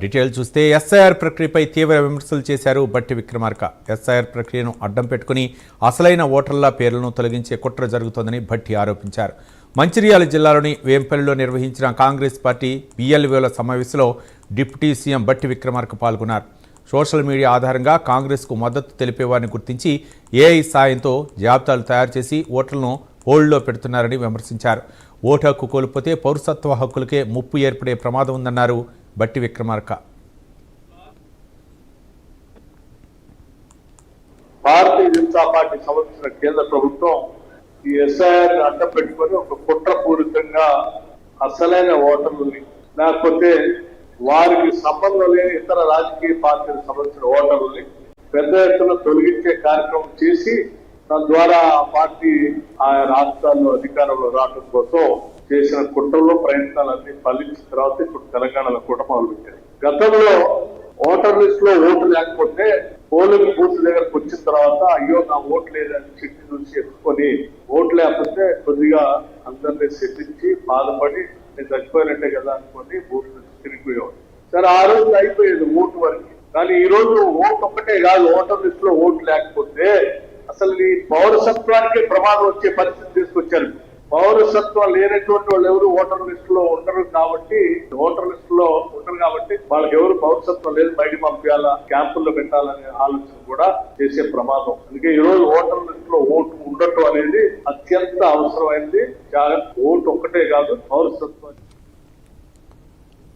Detail చూస్తే SIR ప్రక్రియపై తీవ్ర విమర్శలు చేశారు బట్టి విక్రమార్క. ఎస్ఐఆర్ ప్రక్రియను అడ్డం పెట్టుకుని అసలైన ఓటర్ల పేర్లను తొలగించే కుట్ర జరుగుతోందని భట్టి ఆరోపించారు. మంచిర్యాల జిల్లాలోని వేంపల్లిలో నిర్వహించిన కాంగ్రెస్ పార్టీ బిఎల్ఓల సమావేశంలో డిప్యూటీ సీఎం బట్టి విక్రమార్క పాల్గొన్నారు. సోషల్ మీడియా ఆధారంగా కాంగ్రెస్కు మద్దతు తెలిపేవారిని గుర్తించి ఏఐ సాయంతో జాబితాలు తయారు చేసి ఓటర్లను హోల్డ్లో పెడుతున్నారని విమర్శించారు. ఓటు హక్కు కోల్పోతే పౌరసత్వ హక్కులకే ముప్పు ఏర్పడే ప్రమాదం ఉందన్నారు బట్టి విక్రమార్క. భారతీయ జనతా పార్టీ సంబంధించిన కేంద్ర ప్రభుత్వం ఈ ఎస్ఐఆర్ అడ్డం పెట్టుకొని ఒక కుట్రపూరితంగా అసలైన ఓటర్లని లేకపోతే వారికి సంబంధం లేని ఇతర రాజకీయ పార్టీలకు సంబంధించిన ఓటర్లని పెద్ద ఎత్తున తొలగించే కార్యక్రమం చేసి తద్వారా ఆ పార్టీ ఆయా రాష్ట్రాల్లో అధికారంలో రావడం కోసం చేసిన కుట్రలో ప్రయత్నాలన్నీ ఫలించిన తర్వాత ఇప్పుడు తెలంగాణలో కూడా మొదలుపెట్టారు. గతంలో ఓటర్ లిస్ట్ లో ఓటు లేకపోతే పోలింగ్ బూత్ దగ్గరకు వచ్చిన తర్వాత అయ్యో నా ఓటు లేదని చిట్టి చూసి ఎక్కుకొని ఓటు లేకపోతే కొద్దిగా అందరినీ శిక్షించి బాధపడి నేను చచ్చిపోయినట్టే కదా అనుకోని బూత్ నుంచి తిరిగిపోయేవాడు. సరే ఆ రోజు అయిపోయేది ఓటు వరకు. కానీ ఈ రోజు ఓటు ఒక్కటే కాదు, ఓటర్ లిస్ట్ లో ఓటు లేకపోతే అసలు ఈ పౌరసత్వానికి ప్రమాదం వచ్చే పరిస్థితి తీసుకొచ్చారు. పౌరసత్వం లేనటువంటి వాళ్ళు ఎవరు ఓటర్ లిస్ట్ లో ఉండరు కాబట్టి వాళ్ళకి ఎవరు పౌరసత్వం లేదు బయట పంపించాలా క్యాంపుల్లో పెట్టాలనే ఆలోచన కూడా చేసే ప్రమాదం. అందుకే ఈ రోజు ఓటర్ లిస్ట్ లో ఓటు ఉండటం అనేది అత్యంత అవసరమైంది. ఓటు ఒక్కటే కాదు, పౌరసత్వం